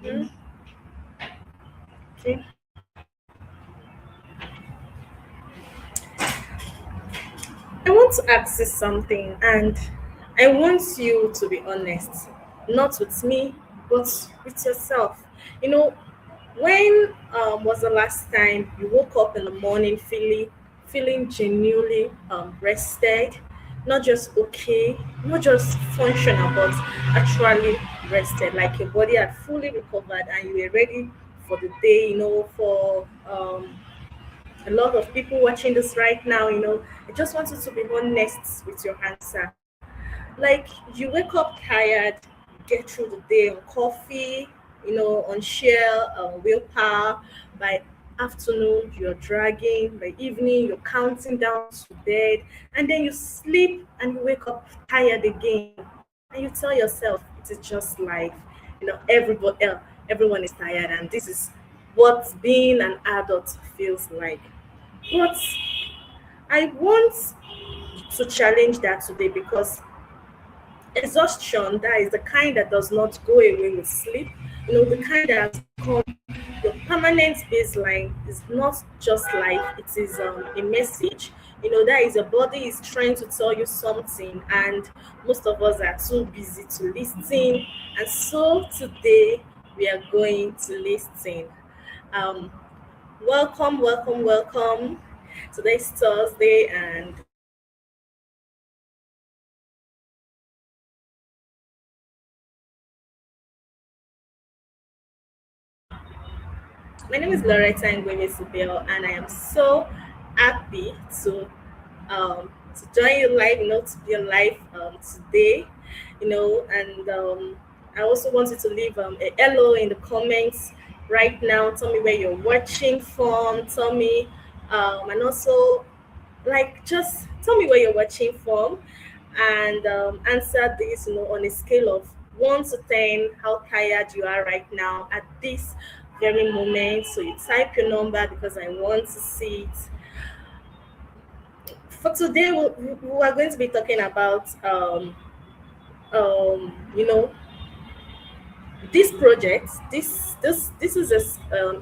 Mm, okay. I want to ask you something, and I want you to be honest, not with me, but with yourself. You know, when was the last time you woke up in the morning feeling genuinely rested, not just okay, not just functional, but actually rested, like your body had fully recovered and you were ready for the day. For a lot of people watching this right now, I just want you to be honest with your answer. Like, you wake up tired, get through the day on coffee, on sheer willpower. By afternoon, you're dragging. By evening, you're counting down to bed, and then you sleep and you wake up tired again. And you tell yourself it is just life. Everyone is tired, and this is what being an adult feels like. But I want to challenge that today, because exhaustion, that is the kind that does not go away with sleep, the kind that has become your permanent baseline, is not just life, it is a message. That is your body is trying to tell you something, and most of us are too busy to listen. And so today we are going to listen. Um, Welcome, welcome, welcome. Today's Thursday, and my name is Loretta Ngweme Sibyl, and I am so happy to join you live, to be live today, and I also want you to leave a hello in the comments right now. Tell me where you're watching from. Tell me, and also, like, just tell me where you're watching from, and answer this, on a scale of 1 to 10, how tired you are right now at this very moment. So you type your number because I want to see it. For today, we are going to be talking about um, you know this project. This is a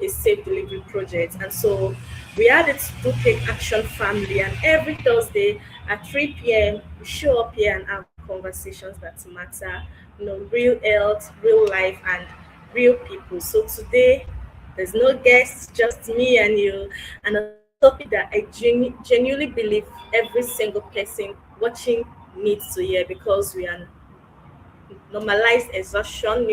safe delivery project, and so we are the to take action family, and every Thursday at 3 p.m. we show up here and have conversations that matter, real health, real life, and real people. So today there's no guests, just me and you, and a topic that I genuinely believe every single person watching needs to hear, because we are normalized exhaustion,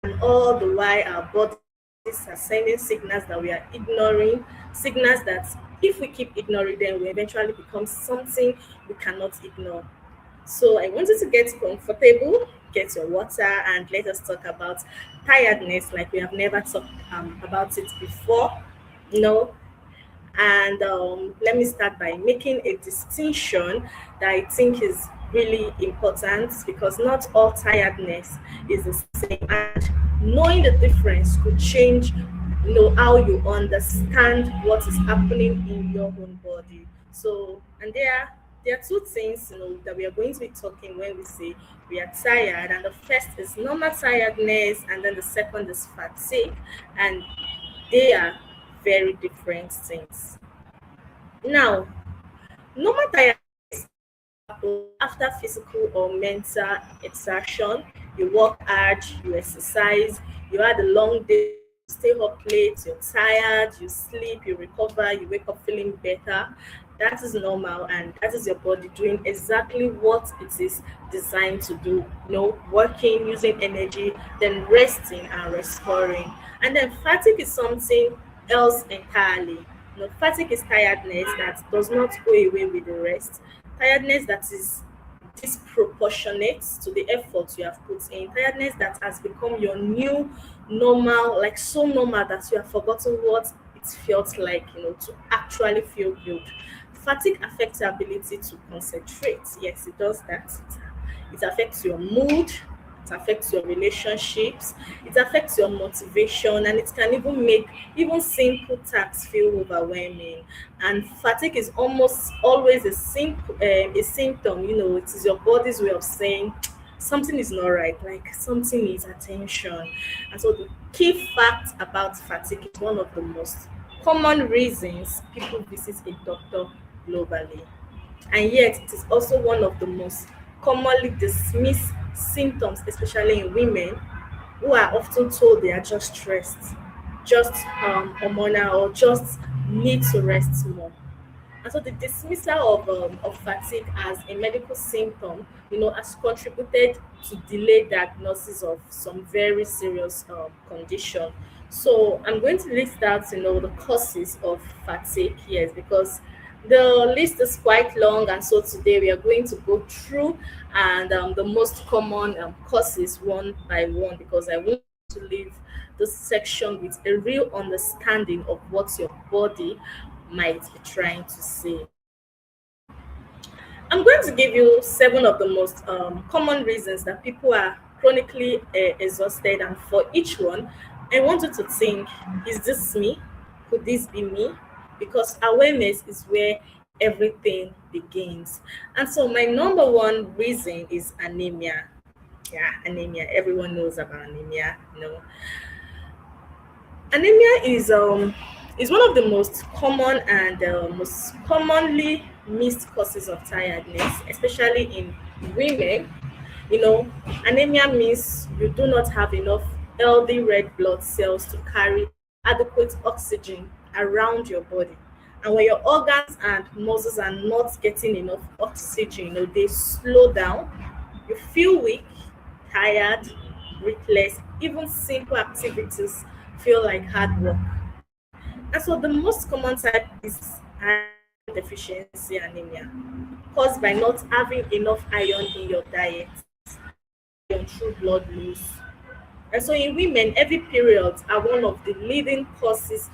and all the while our bodies are sending signals that we are ignoring, signals that if we keep ignoring them, we eventually become something we cannot ignore. So I want you to get comfortable, get your water, and let us talk about tiredness like we have never talked about it before. You know, And let me start by making a distinction that I think is really important, because not all tiredness is the same. And knowing the difference could change, how you understand what is happening in your own body. So, and there are two things, that we are going to be talking when we say we are tired. And the first is normal tiredness, and then the second is fatigue. And they are very different things. Now, normal tiredness happens after physical or mental exertion. You work hard, you exercise, you had a long day, you stay up late, you're tired, you sleep, you recover, you wake up feeling better. That is normal, and that is your body doing exactly what it is designed to do. Working, using energy, then resting and restoring. And then fatigue is something else entirely. Fatigue is tiredness that does not go away with the rest. Tiredness that is disproportionate to the effort you have put in. Tiredness that has become your new normal, like so normal that you have forgotten what it felt like, to actually feel good. Fatigue affects your ability to concentrate. Yes, it does that. It affects your mood, it affects your relationships, it affects your motivation, and it can even make even simple tasks feel overwhelming. And fatigue is almost always a symptom. It is your body's way of saying something is not right, like something needs attention. And so the key fact about fatigue is one of the most common reasons people visit a doctor globally, and yet it is also one of the most commonly dismissed symptoms, especially in women who are often told they are just stressed, just hormonal, or just need to rest more. And so the dismissal of fatigue as a medical symptom, has contributed to delayed diagnosis of some very serious condition. So I'm going to list out, the causes of fatigue, yes, because the list is quite long, and so today we are going to go through and the most common causes one by one, because I want to leave this section with a real understanding of what your body might be trying to say. I'm going to give you seven of the most common reasons that people are chronically exhausted, and for each one, I want you to think: is this me? Could this be me? Because awareness is where everything begins. And so, my number one reason is anemia. Yeah, anemia. Everyone knows about anemia. Anemia is one of the most common and most commonly missed causes of tiredness, especially in women. You know, Anemia means you do not have enough healthy red blood cells to carry adequate oxygen around your body. And when your organs and muscles are not getting enough oxygen, they slow down, you feel weak, tired, breathless, even simple activities feel like hard work. And so the most common type is iron deficiency anemia, caused by not having enough iron in your diet, iron through blood loss. And so in women, every period are one of the leading causes,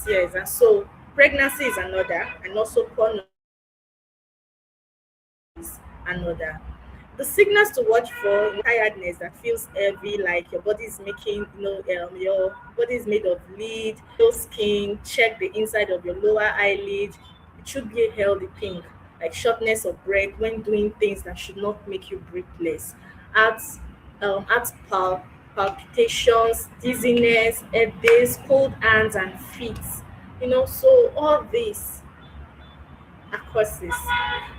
yes. And so pregnancy is another, and also porn is another. The signals to watch for: tiredness that feels heavy, like your body is making, your body is made of lead, pale skin, check the inside of your lower eyelid. It should be a healthy pink, like shortness of breath when doing things that should not make you breathless. Heart, palpitations, dizziness, headaches, cold hands and feet. So all this are causes.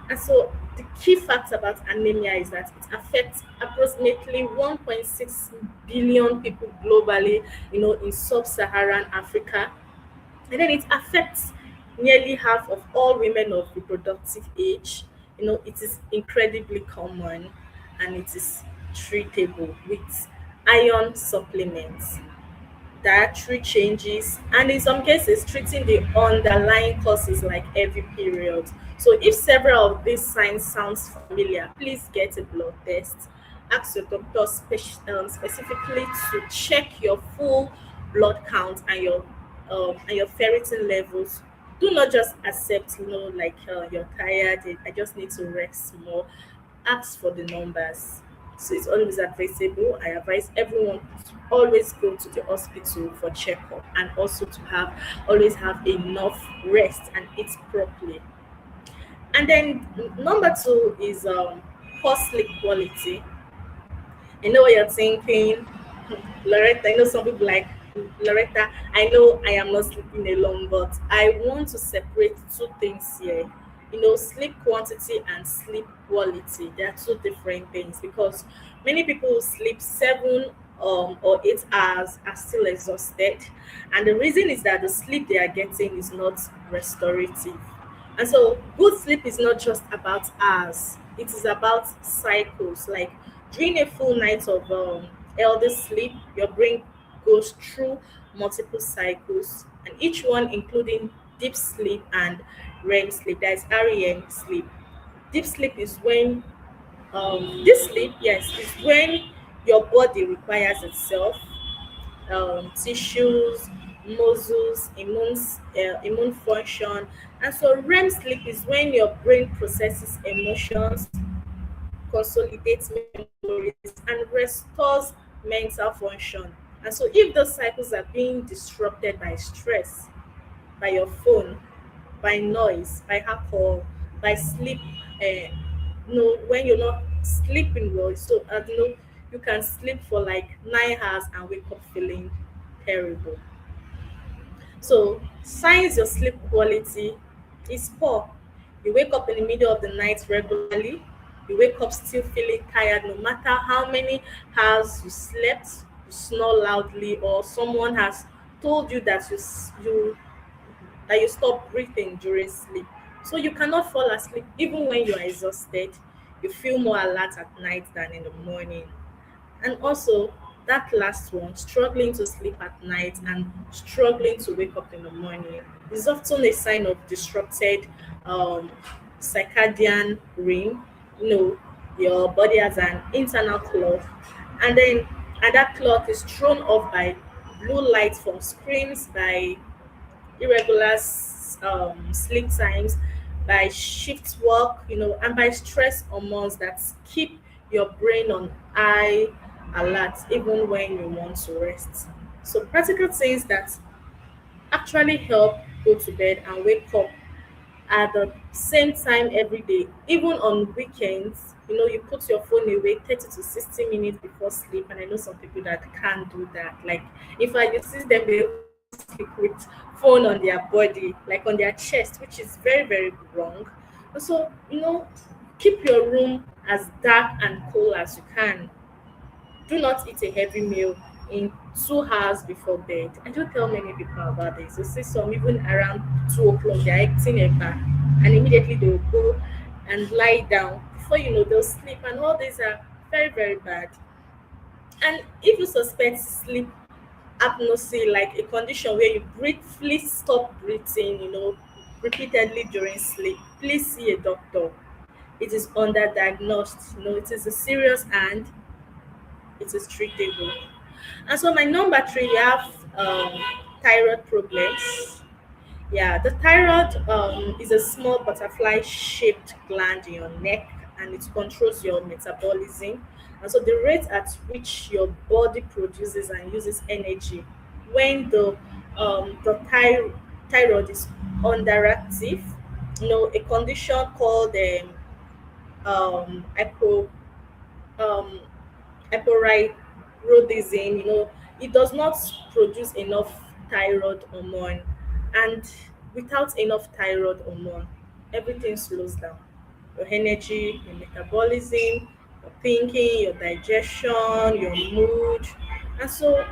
And so the key fact about anemia is that it affects approximately 1.6 billion people globally, in sub-Saharan Africa. And then it affects nearly half of all women of reproductive age. It is incredibly common, and it is treatable with iron supplements, dietary changes, and in some cases treating the underlying causes like every period. So if several of these signs sounds familiar, please get a blood test. Ask your doctor specifically to check your full blood count and your ferritin levels. Do not just accept, like you're tired, I just need to rest more. Ask for the numbers. So it's always advisable. I advise everyone to always go to the hospital for checkup, and also to have always have enough rest and eat properly. And then number two is poor sleep quality. I know what you're thinking, Loretta. I know some people like, Loretta, I know I am not sleeping alone, but I want to separate two things here. Sleep quantity and sleep quality. They are two different things, because many people who sleep 7 or 8 hours are still exhausted. And the reason is that the sleep they are getting is not restorative. And so good sleep is not just about hours, it is about cycles. Like during a full night of healthy sleep, your brain goes through multiple cycles, and each one including deep sleep and REM sleep. That is REM sleep. Deep sleep is when this sleep, yes, is when your body requires itself, tissues, muscles, immune function. And so REM sleep is when your brain processes emotions, consolidates memories, and restores mental function. And so, if those cycles are being disrupted by stress, by your phone, by noise, by alcohol, by sleep, when you're not sleeping well, so you can sleep for like 9 hours and wake up feeling terrible. So signs your sleep quality is poor. You wake up in the middle of the night regularly. You wake up still feeling tired no matter how many hours you slept. You snore loudly, or someone has told you that you stop breathing during sleep. So you cannot fall asleep even when you are exhausted. You feel more alert at night than in the morning. And also, that last one, struggling to sleep at night and struggling to wake up in the morning, is often a sign of disrupted um, circadian rhythm. Your body has an internal clock, and then and that clock is thrown off by blue light from screens, by sleep times, by shift work, and by stress hormones that keep your brain on high alert even when you want to rest. So practical things that actually help go to bed and wake up at the same time every day, even on weekends. You put your phone away 30 to 60 minutes before sleep, and I know some people that can't do that. Like, if I you see them, they sleep with phone on their body, like on their chest, which is very, very wrong. So, keep your room as dark and cool as you can. Do not eat a heavy meal in 2 hours before bed. I do tell many people about this. You see some even around 2 o'clock they're acting a bar, and immediately they will go and lie down. Before you know, they'll sleep, and all these are very, very bad. And if you suspect sleep apnea, like a condition where you briefly stop breathing, repeatedly during sleep, please see a doctor. It is underdiagnosed. It is a serious and it is treatable. And so my number three, we have thyroid problems. Yeah, the thyroid is a small butterfly-shaped gland in your neck, and it controls your metabolism. And so the rate at which your body produces and uses energy when the thyroid is underactive, a condition called hypo um, hyperthyroidism, it does not produce enough thyroid hormone. And without enough thyroid hormone, everything slows down. Your energy, your metabolism, your thinking, your digestion, your mood. And so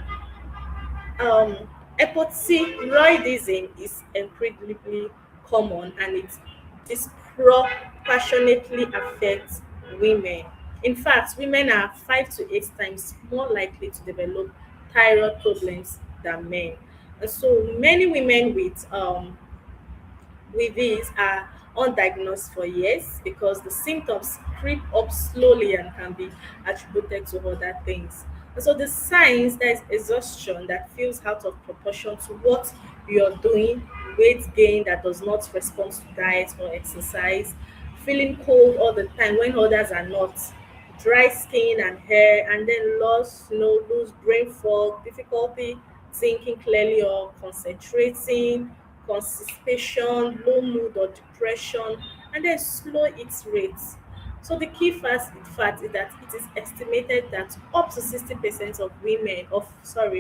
hypothyroidism is incredibly common, and it disproportionately affects women. In fact, women are 5 to 8 times more likely to develop thyroid problems than men. And so many women with these are undiagnosed for years because the symptoms creep up slowly and can be attributed to other things. And so the signs, there is exhaustion that feels out of proportion to what you're doing, weight gain that does not respond to diet or exercise, feeling cold all the time when others are not, dry skin and hair, and then lose brain fog, difficulty thinking clearly or concentrating, constipation, low mood or depression, and then slow eat rates. So the key fact is that it is estimated that up to 60% of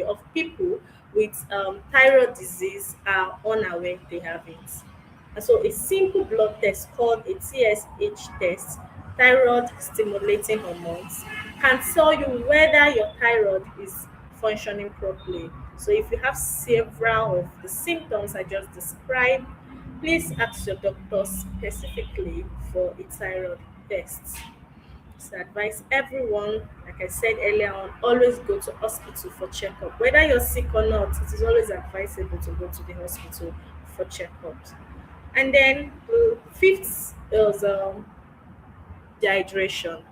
of people with thyroid disease are unaware they have it. And so a simple blood test called a TSH test, thyroid stimulating hormones, can tell you whether your thyroid is functioning properly. So if you have several of the symptoms I just described, please ask your doctor specifically for a thyroid test. So I advise everyone, like I said earlier on, always go to hospital for checkup. Whether you're sick or not, it is always advisable to go to the hospital for checkups. And then fifth is dehydration.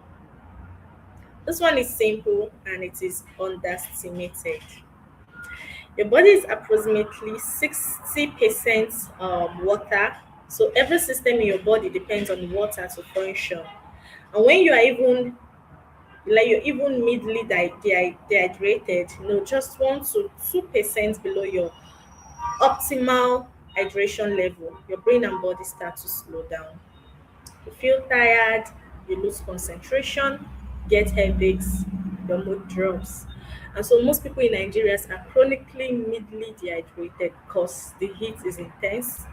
This one is simple and it is underestimated. Your body is approximately 60% water. So every system in your body depends on water to function. And when you are even like you're even midly dehydrated, just 1 to 2% below your optimal hydration level, your brain and body start to slow down. You feel tired, you lose concentration, get headaches, your mood drops. And so most people in Nigeria are chronically midly dehydrated because the heat is intense,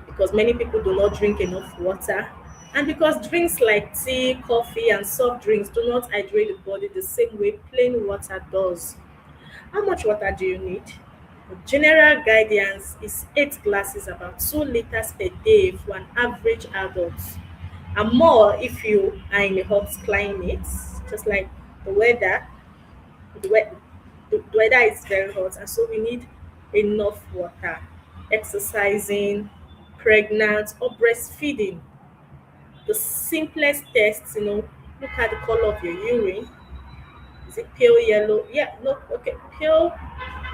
because many people do not drink enough water, and because drinks like tea, coffee, and soft drinks do not hydrate the body the same way plain water does. How much water do you need? The general guidance is 8 glasses, about 2 liters per day for an average adult, and more if you are in a hot climate, just like the weather. The, we- the weather is very hot, and so we need enough water. Exercising, pregnant, or breastfeeding. The simplest tests, look at the color of your urine. Is it pale yellow? Yeah, no, okay. Pale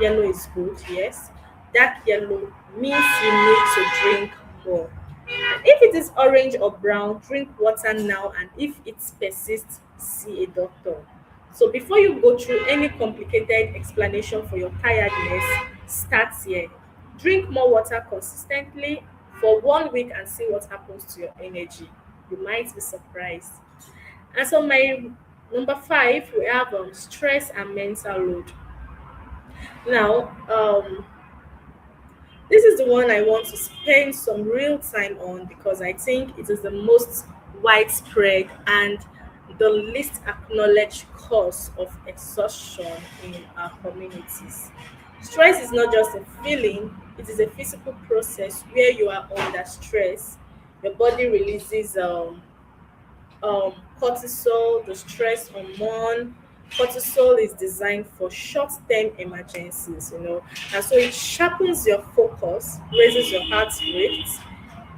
yellow is good, yes. Dark yellow means you need to drink more. And if it is orange or brown, drink water now, and if it persists, see a doctor. So before you go through any complicated explanation for your tiredness, start here. Drink more water consistently for 1 week and see what happens to your energy. You might be surprised. And so my number 5, we have stress and mental load. Now, this is the one I want to spend some real time on because I think it is the most widespread and the least acknowledged cause of exhaustion in our communities. Stress is not just a feeling, it is a physical process where you are under stress. Your body releases cortisol, the stress hormone. Cortisol is designed for short-term emergencies, and so it sharpens your focus, raises your heart rate,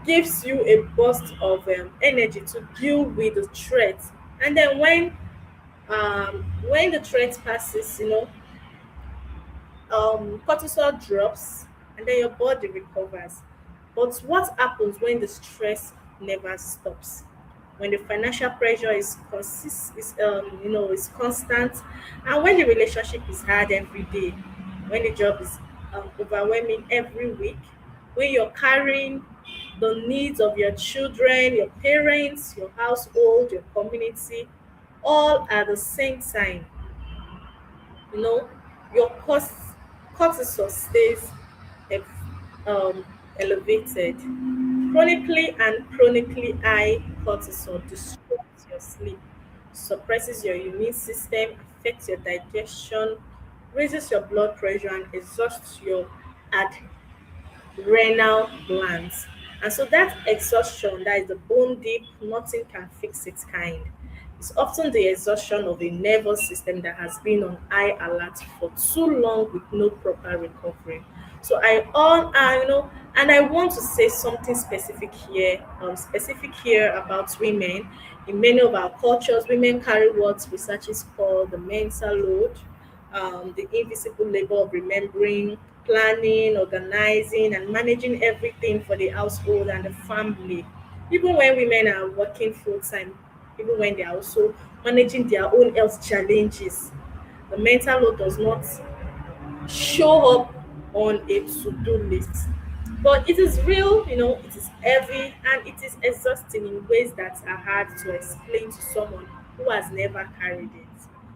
gives you a burst of energy to deal with the threat. And then when the threat passes, cortisol drops, and then your body recovers. But what happens when the stress never stops? When the financial pressure is constant, and when the relationship is hard every day, when the job is overwhelming every week, when you're carrying the needs of your children, your parents, your household, your community, all at the same time, you know your cortisol stays um, elevated. Chronically high cortisol disrupts your sleep, suppresses your immune system, affects your digestion, raises your blood pressure, and exhausts your renal glands. And so that exhaustion, that is the bone deep, nothing can fix it kind. It's often the exhaustion of a nervous system that has been on high alert for too long with no proper recovery. So and I want to say something specific here about women. In many of our cultures, women carry what researchers call the mental load, the invisible labor of remembering, planning, organizing, and managing everything for the household and the family. Even when women are working full time, even when they are also managing their own health challenges, the mental load does not show up on a to-do list. But it is real, it is heavy, and it is exhausting in ways that are hard to explain to someone who has never carried it.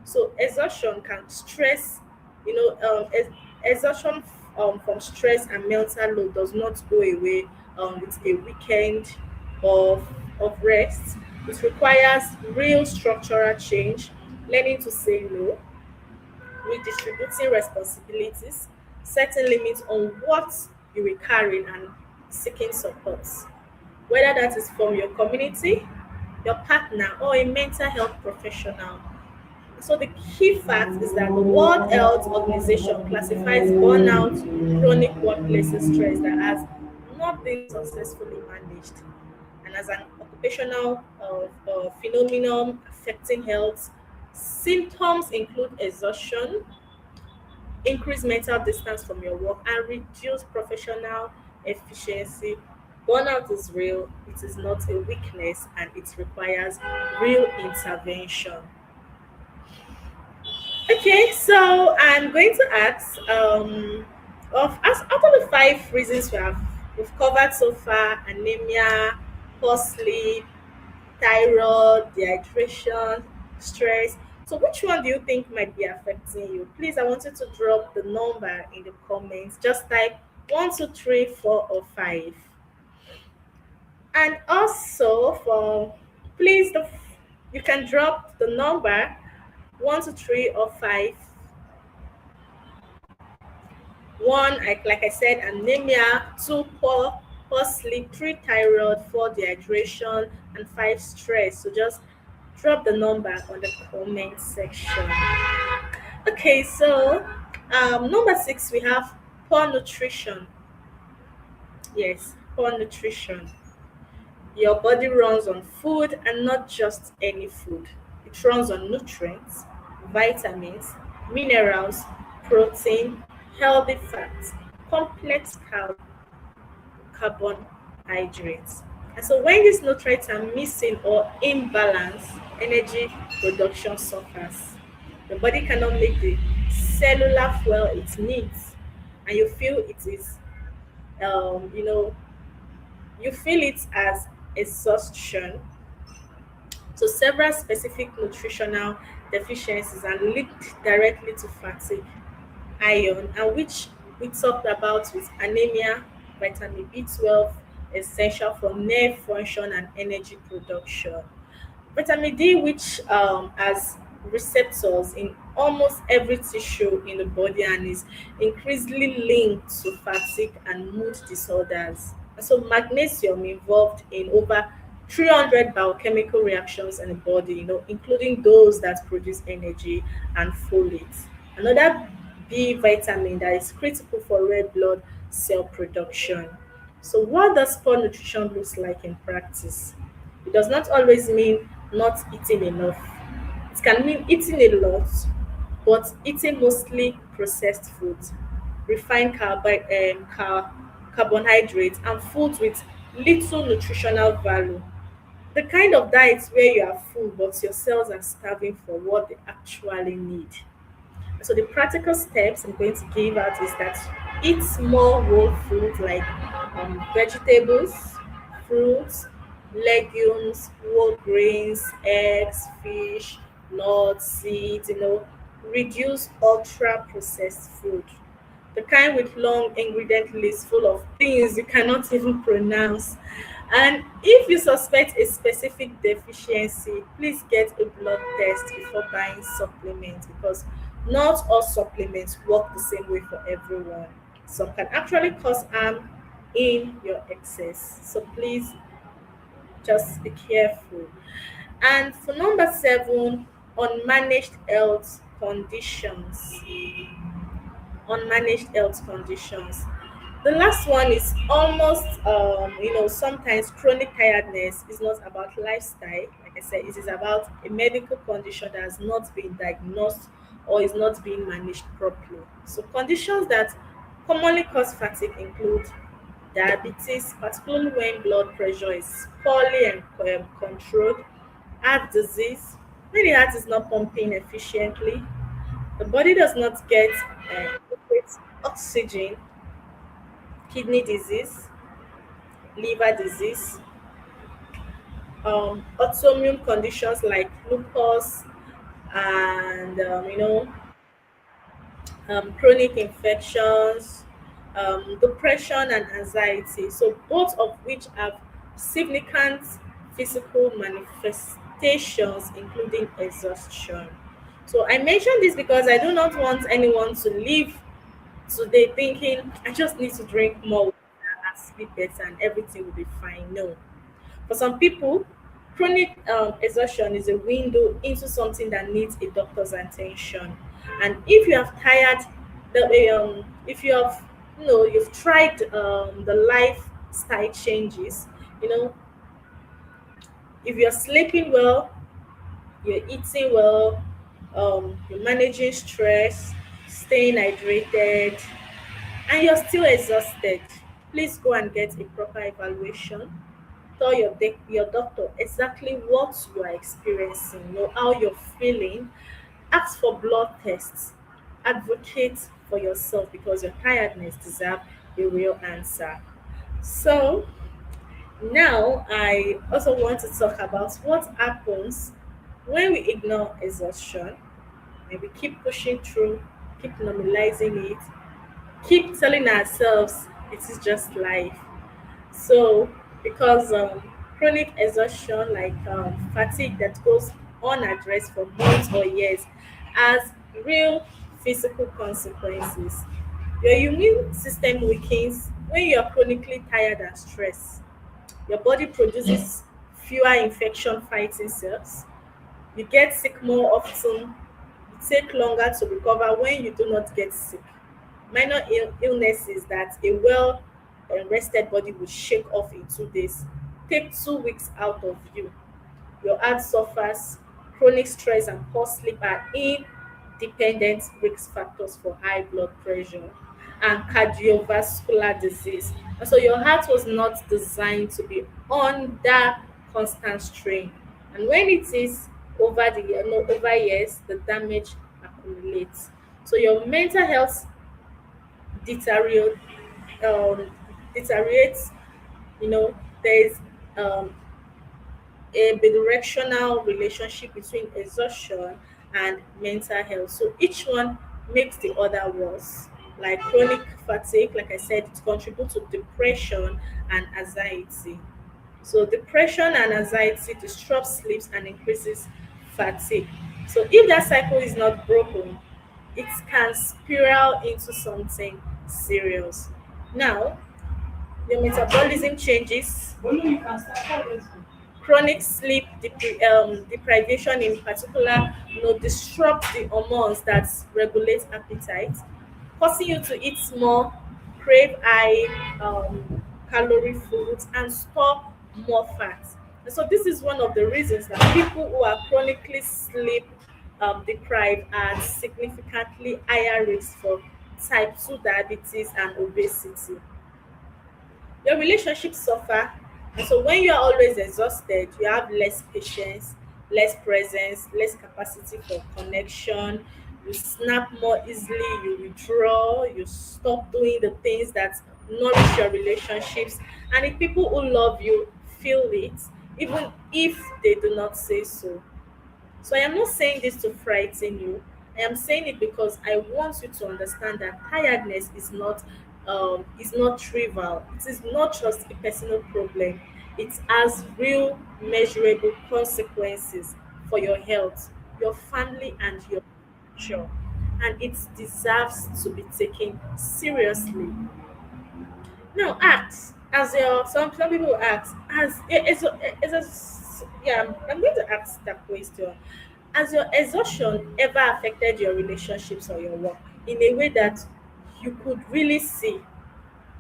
So exhaustion can stress, exhaustion from stress and mental load does not go away with a weekend of rest. It requires real structural change, learning to say no, redistributing responsibilities, setting limits on what you will carry, and seeking support. Whether that is from your community, your partner, or a mental health professional. So the key fact is that the World Health Organization classifies burnout, chronic workplace stress that has not been successfully managed, and as an occupational phenomenon affecting health. Symptoms include exhaustion, increase mental distance from your work, and reduce professional efficiency. Burnout is real, it is not a weakness, and it requires real intervention. Okay, so I'm going to ask of us out of the five reasons we've covered so far: anemia, poor sleep, thyroid, dehydration, stress. So which one do you think might be affecting you? Please, I want you to drop the number in the comments. Just type one, two, three, four, or five. And also for please you can drop the number one, two, three, or five. One, like I said, anemia. Two, poor sleep. Three, thyroid. Four, dehydration. And five, stress. So just drop the number on the comment section. Okay, so number six, we have poor nutrition. Yes, poor nutrition. Your body runs on food and not just any food. It runs on nutrients, vitamins, minerals, protein, healthy fats, complex carbohydrates. And so when these nutrients are missing or imbalanced, energy production suffers. The body cannot make the cellular fuel it needs, and um, you know, you feel it as exhaustion. So several specific nutritional deficiencies are linked directly to fatigue, iron, and which we talked about with anemia, vitamin B12, essential for nerve function and energy production. Vitamin D, which has receptors in almost every tissue in the body and is increasingly linked to fatigue and mood disorders. And so magnesium involved in over 300 biochemical reactions in the body, including those that produce energy and folate. Another B vitamin that is critical for red blood cell production. So what does poor nutrition looks like in practice? It does not always mean not eating enough. It can mean eating a lot, but eating mostly processed foods, refined carbohydrates, and foods with little nutritional value. The kind of diet where you are full, but your cells are starving for what they actually need. So the practical steps I'm going to give out is that eat more whole foods like vegetables, fruits, legumes, whole grains, eggs, fish, nuts, seeds, reduce ultra processed food. The kind with long ingredient lists full of things you cannot even pronounce. And if you suspect a specific deficiency, please get a blood test before buying supplements because not all supplements work the same way for everyone. Some can actually cause harm in your excess. So please just be careful. And for number seven, unmanaged health conditions. Unmanaged health conditions. The last one is almost, sometimes chronic tiredness is not about lifestyle. Like I said, it is about a medical condition that has not been diagnosed or is not being managed properly. So, conditions that commonly cause fatigue include diabetes, particularly when blood pressure is poorly and controlled, heart disease, when the heart is not pumping efficiently, the body does not get adequate oxygen, kidney disease, liver disease, autoimmune conditions like lupus and chronic infections, depression and anxiety. So both of which have significant physical manifestations, including exhaustion. So I mention this because I do not want anyone to live today thinking I just need to drink more water and sleep better and everything will be fine. No. For some people, chronic exhaustion is a window into something that needs a doctor's attention. And if you have tired, if you have, you've tried the lifestyle changes, you know, if you're sleeping well, you're eating well, you're managing stress, staying hydrated, and you're still exhausted. please go and get a proper evaluation. Tell your doctor exactly what you are experiencing, how you're feeling. Ask for blood tests. Advocate for yourself because your tiredness deserves a real answer. So now I also want to talk about what happens when we ignore exhaustion and we keep pushing through, keep normalizing it, keep telling ourselves it is just life. So, because chronic exhaustion, like fatigue that goes unaddressed for months or years, has real physical consequences. Your immune system weakens when you are chronically tired and stressed. Your body produces fewer infection fighting cells. You get sick more often. You take longer to recover when you do not get sick. Minor illnesses that a well rested body will shake off in 2 days take 2 weeks out of you. Your heart suffers. Chronic stress and poor sleep are independent risk factors for high blood pressure and cardiovascular disease. And so your heart was not designed to be under constant strain. And when it is over the year, no, over years, the damage accumulates. So your mental health deteriorate, um, deteriorates. There is um, a bidirectional relationship between exhaustion and mental health. So each one makes the other worse. Like chronic fatigue, like I said, it contributes to depression and anxiety. So depression and anxiety disrupts sleeps and increases fatigue. So if that cycle is not broken, it can spiral into something serious. Now, your metabolism changes. Chronic sleep deprivation in particular, disrupt the hormones that regulate appetite, causing you to eat more, crave high calorie foods, and store more fat. And so this is one of the reasons that people who are chronically sleep deprived are significantly higher risk for type 2 diabetes and obesity. Your relationships suffer. And so when you are always exhausted, you have less patience, less presence, less capacity for connection. You snap more easily, you withdraw, you stop doing the things that nourish your relationships. And if people who love you feel it, even if they do not say so. So I am not saying this to frighten you. I am saying it because I want you to understand that tiredness is not trivial. It is not just a personal problem. It has real measurable consequences for your health, your family, and your future. And it deserves to be taken seriously. Now ask, as your some people ask, as it's a yeah, I'm going to ask that question. Has your exhaustion ever affected your relationships or your work in a way that you could really see?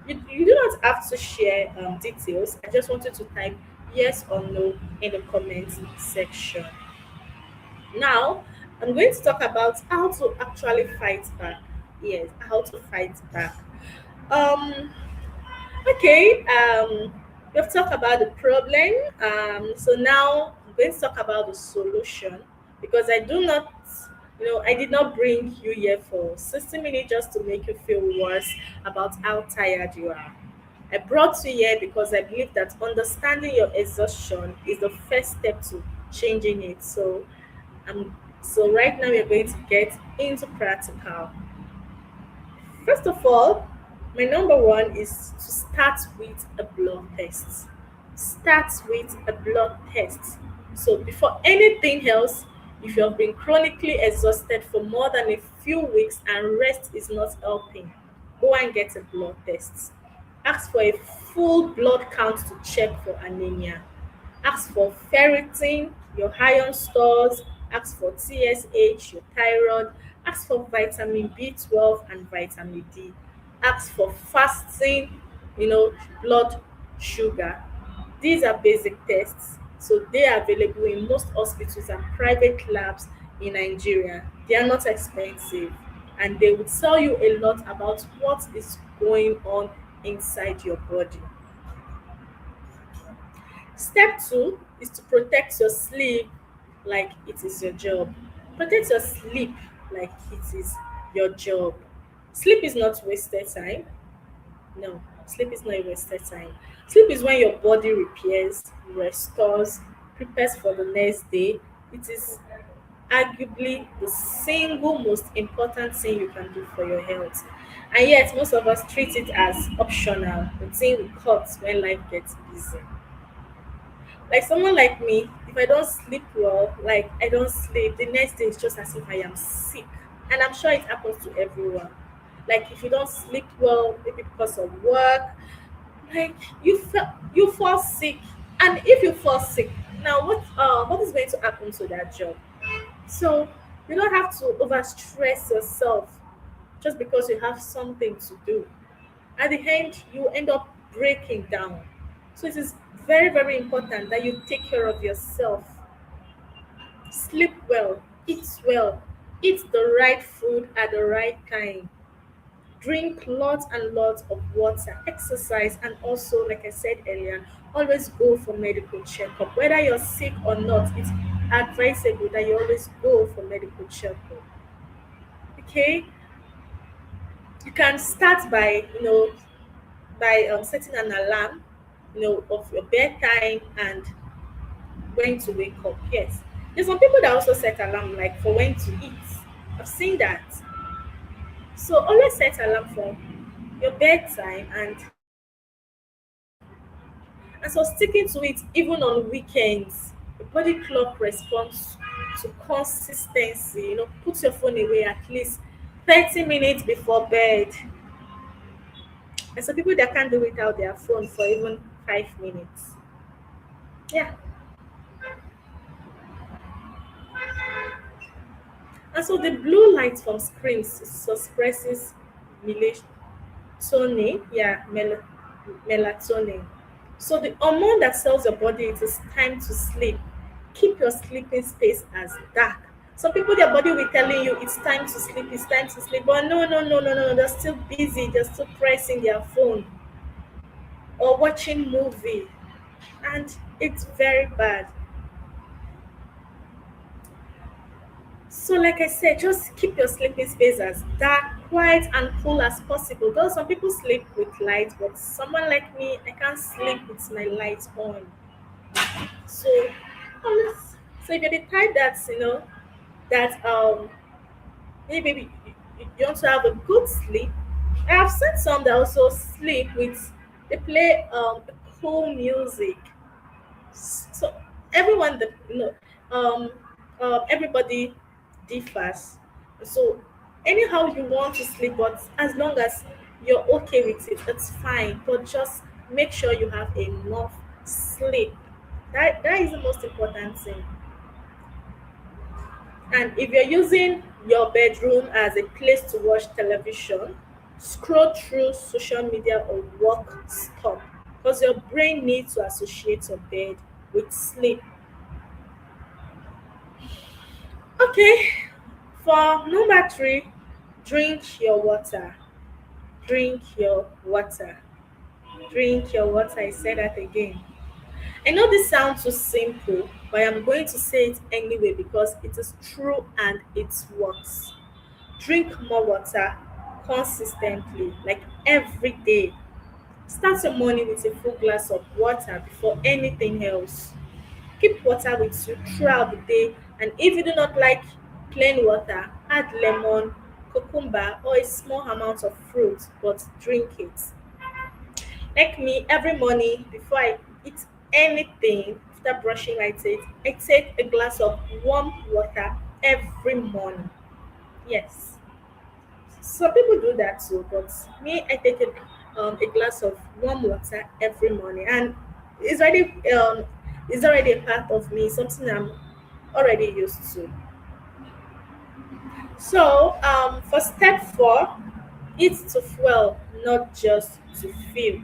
You do not have to share details. I just want you to type yes or no in the comment section. Now, I'm going to talk about how to actually fight back. Yes, how to fight back. Um, Okay, we've talked about the problem. So now I'm going to talk about the solution because I did not bring you here for 60 minutes just to make you feel worse about how tired you are. I brought you here because I believe that understanding your exhaustion is the first step to changing it. So right now we're going to get into practical. First of all, my number one is to start with a blood test. Start with a blood test. So, before anything else, if you have been chronically exhausted for more than a few weeks and rest is not helping, go and get a blood test. Ask for a full blood count to check for anemia. Ask for ferritin, your iron stores. Ask for TSH, your thyroid. Ask for vitamin B12 and vitamin D. Ask for fasting, blood sugar. These are basic tests. So they are available in most hospitals and private labs in Nigeria. They are not expensive and they will tell you a lot about what is going on inside your body. Step two is to protect your sleep like it is your job. Protect your sleep like it is your job. Sleep is not wasted time. No, sleep is not a wasted time. Sleep is when your body repairs, restores, prepares for the next day. It is arguably the single most important thing you can do for your health. And yet, most of us treat it as optional, the thing we cut when life gets busy. Like someone like me, if I don't sleep well, like I don't sleep, the next day is just as if I am sick. And I'm sure it happens to everyone. Like if you don't sleep well, maybe because of work, like you fall sick. And if you fall sick, now what is going to happen to that job? So you don't have to overstress yourself just because you have something to do. At the end, you end up breaking down. So it is very, very important that you take care of yourself. Sleep well, eat the right food at the right time, drink lots and lots of water, exercise, and also, like I said earlier, always go for medical checkup. Whether you're sick or not, it's advisable that you always go for medical checkup. Okay, you can start by setting an alarm, of your bedtime and when to wake up. Yes, there's some people that also set alarm like for when to eat. I've seen that. So always set alarm for your bedtime, and so sticking to it even on weekends. The body clock responds to consistency. Put your phone away at least 30 minutes before bed. And some people that can't do without their phone for even 5 minutes. Yeah. And so the blue light from screens suppresses melatonin. Yeah, melatonin. So the hormone that tells your body it is time to sleep. Keep your sleeping space as dark. Some people, their body will telling you it's time to sleep, it's time to sleep. But no, no, no, no, no, no. They're still busy. They're still pressing their phone or watching movie. And it's very bad. So, like I said, just keep your sleeping space as dark, quiet, and cool as possible. Though some people sleep with light, but someone like me, I can't sleep with my lights on. So, always, so if you're the type that's that maybe you want to have a good sleep, I have seen some that also sleep with they play cool music. So everyone that everybody differs. So anyhow you want to sleep, but as long as you're okay with it, it's fine. But just make sure you have enough sleep. That is the most important thing. And if you're using your bedroom as a place to watch television, scroll through social media or work, stop, because your brain needs to associate your bed with sleep. Okay, for number three, drink your water. Drink your water. Drink your water. I say that again. I know this sounds so simple, but I'm going to say it anyway because it is true and it works. Drink more water consistently, like every day. Start your morning with a full glass of water before anything else. Keep water with you throughout the day, and if you do not like plain water, add lemon, cucumber, or a small amount of fruit, but drink it. Like me, every morning before I eat anything, after brushing my teeth, I take a glass of warm water every morning. Yes. Some people do that too, but me, I take a glass of warm water every morning, and it's already it's already a part of me, something I'm already used to. So, for step four, eat to fuel, not just to feel.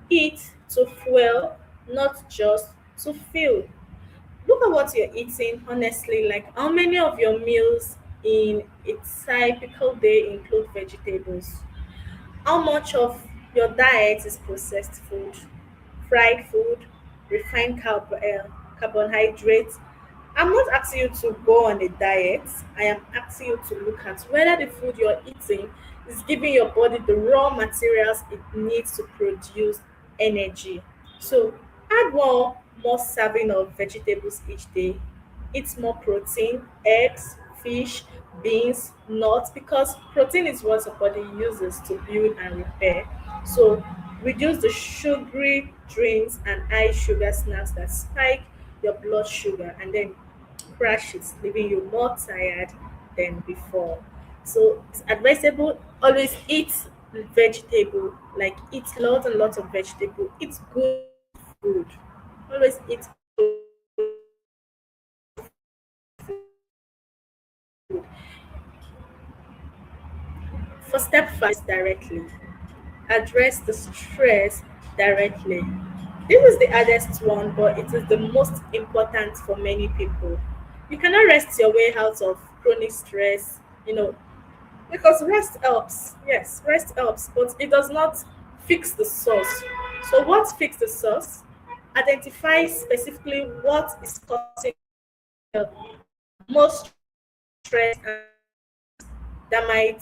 Eat to fuel, not just to feel. Look at what you're eating, honestly. Like, how many of your meals in a typical day include vegetables? How much of Your diet is processed food, fried food, refined carbohydrates. I'm not asking you to go on a diet. I am asking you to look at whether the food you're eating is giving your body the raw materials it needs to produce energy. So add more serving of vegetables each day. Eat more protein, eggs, fish, beans, nuts, because protein is what your body uses to build and repair. So reduce the sugary drinks and high sugar snacks that spike your blood sugar and then crash it, leaving you more tired than before. So it's advisable always eat vegetable, like eat lots and lots of vegetable, eat good food. Always eat for step 5 directly. Address the stress directly. This is the hardest one, but it is the most important for many people. You cannot rest your way out of chronic stress, because rest helps. Yes, rest helps, but it does not fix the source. So, what fix the source? Identify specifically what is causing the most stress and that might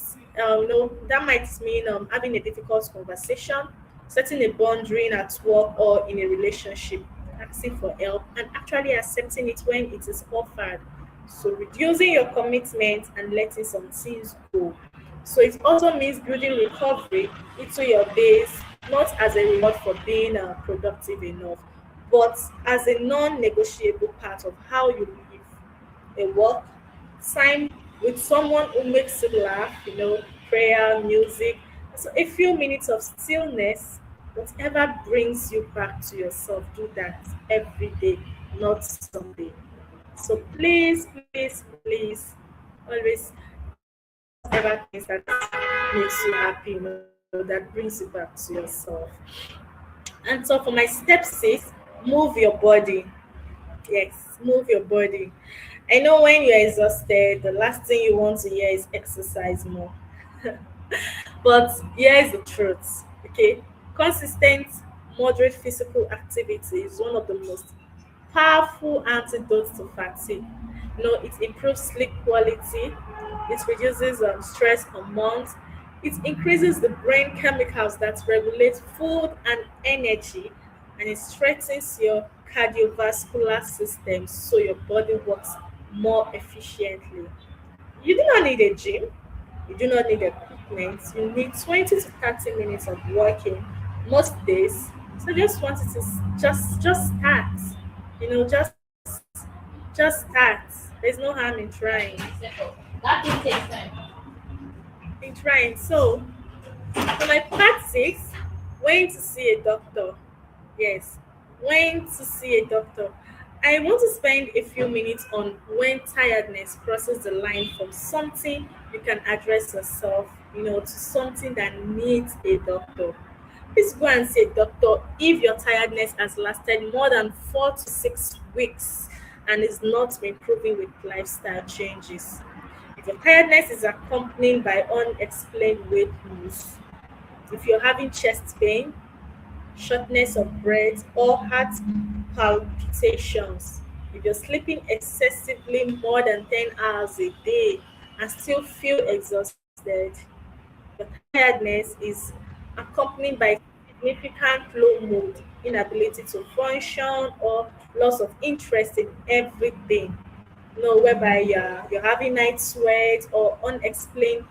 that might mean having a difficult conversation, setting a boundary at work or in a relationship, asking for help and actually accepting it when it is offered. So reducing your commitment and letting some things go. So it also means building recovery into your days, not as a reward for being productive enough, but as a non-negotiable part of how you live, a walk, time with someone who makes you laugh, prayer, music. So a few minutes of stillness, whatever brings you back to yourself, do that every day, not someday. So please, please, please, always ever things that makes you happy, that brings you back to yourself. And so for my step 6, move your body. Yes, move your body. I know when you're exhausted, the last thing you want to hear is exercise more. But here's the truth, okay? Consistent, moderate physical activity is one of the most powerful antidotes to fatigue. It improves sleep quality, it reduces stress hormones, it increases the brain chemicals that regulate food and energy, and it strengthens your cardiovascular system so your body works more efficiently. You do not need a gym, you do not need equipment, you need 20 to 30 minutes of walking most days. So just want it to just start. Just start. There's no harm in trying. That thing takes time. In trying. So for my part 6, when to see a doctor. Yes, when to see a doctor. I want to spend a few minutes on when tiredness crosses the line from something you can address yourself, to something that needs a doctor. Please go and see a doctor if your tiredness has lasted more than 4 to 6 weeks and is not improving with lifestyle changes. If your tiredness is accompanied by unexplained weight loss, if you're having chest pain, shortness of breath, or heart palpitations, if you're sleeping excessively more than 10 hours a day and still feel exhausted, your tiredness is accompanied by significant low mood, inability to function, or loss of interest in everything. Whereby you're having night sweat or unexplained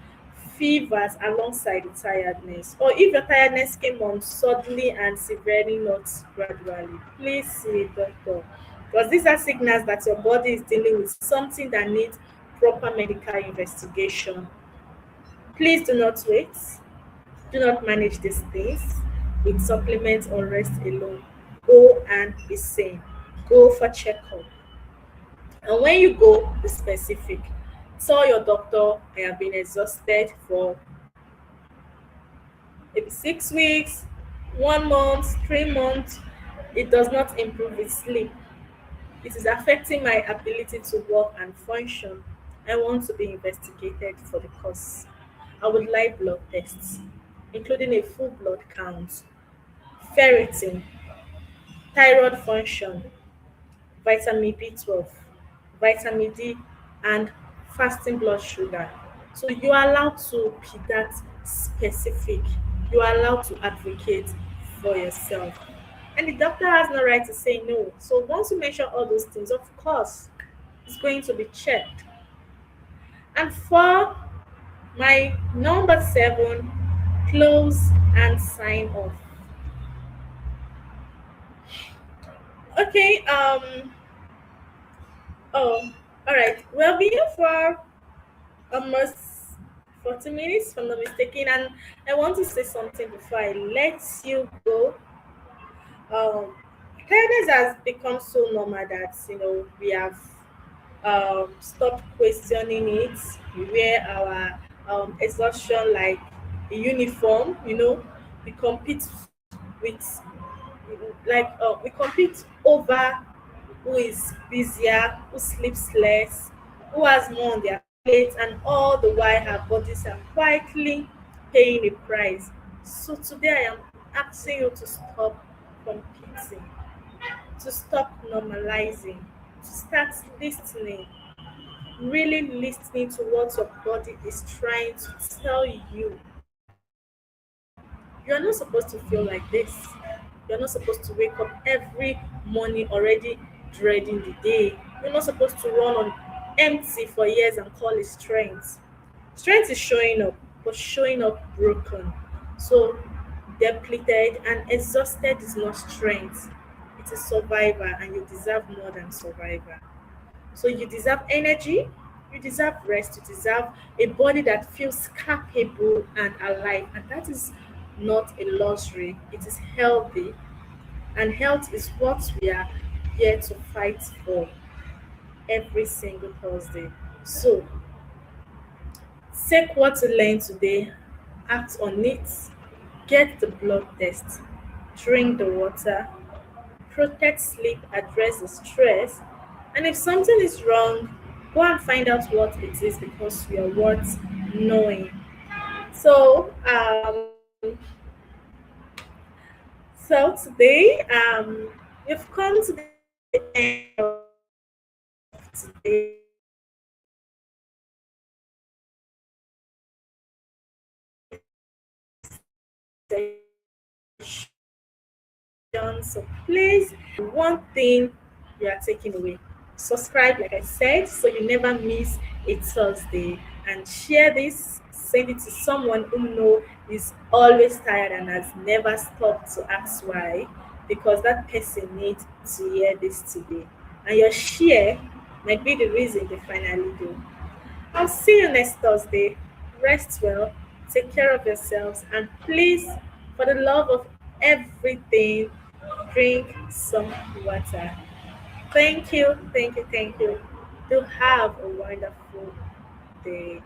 fevers alongside the tiredness. Or if your tiredness came on suddenly and severely, not gradually, please see a doctor. Because these are signals that your body is dealing with something that needs proper medical investigation. Please do not wait. Do not manage these things with supplements or rest alone. Go and be sane. Go for checkup. And when you go, be specific. Tell your doctor, I have been exhausted for maybe 6 weeks, 1 month, 3 months. It does not improve with sleep. It is affecting my ability to work and function. I want to be investigated for the cause. I would like blood tests. including a full blood count, ferritin, thyroid function, vitamin B12, vitamin D, and fasting blood sugar. So you are allowed to be that specific. You are allowed to advocate for yourself. And the doctor has no right to say no. So once you mention all those things, of course, it's going to be checked. And for my number seven, close and sign off. Okay, oh, all right. We'll be here for almost 40 minutes, if I'm not mistaken. And I want to say something before I let you go. Um, Tiredness has become so normal that we have stopped questioning it. We wear our exhaustion like a uniform. We compete with we compete over who is busier, who sleeps less, who has more on their plate, and all the while our bodies are quietly paying a price. So today I am asking you to stop competing, to stop normalizing, to start listening, really listening to what your body is trying to tell you. You're not supposed to feel like this. You're not supposed to wake up every morning already dreading the day. You're not supposed to run on empty for years and call it strength. Strength is showing up, but showing up broken. So, depleted and exhausted is not strength. It is survivor, and you deserve more than survivor. So you deserve energy, you deserve rest, you deserve a body that feels capable and alive. And that is not a luxury, it is healthy. And health is what we are here to fight for every single Thursday. So take what you learned today, act on it, get the blood test, drink the water, protect sleep, address the stress, and if something is wrong, go and find out what it is because we are worth knowing. So, today, we've come to the end of today's session. So please, one thing you are taking away. Subscribe, like I said, so you never miss a Thursday. And share this, send it to someone who know is always tired and has never stopped to ask why. Because that person needs to hear this today. And your share might be the reason they finally do. I'll see you next Thursday. Rest well, take care of yourselves, and please, for the love of everything, drink some water. Thank you, thank you, thank you. Do have a wonderful day.